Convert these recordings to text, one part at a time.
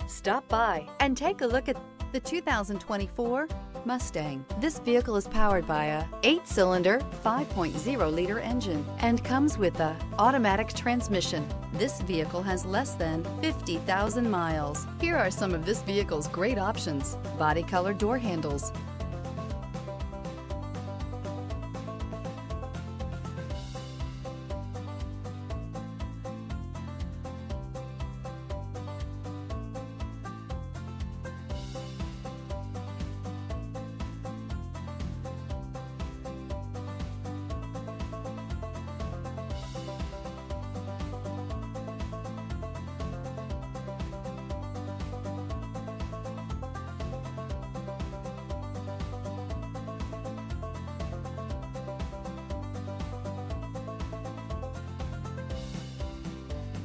Stop by and take a look at the 2024 Mustang. This vehicle is powered by a 8-cylinder, 5.0-liter engine and comes with a automatic transmission. This vehicle has less than 50,000 miles. Here are some of this vehicle's great options: body color door handles,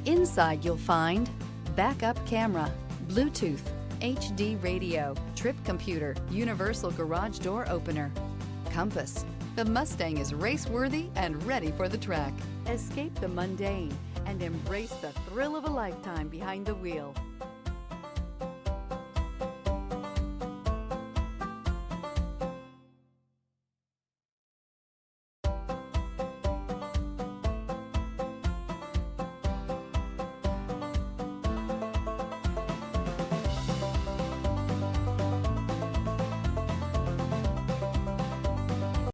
Inside you'll find backup camera, Bluetooth, HD radio, trip computer, universal garage door opener, compass. The Mustang is race-worthy and ready for the track. Escape the mundane and embrace the thrill of a lifetime behind the wheel.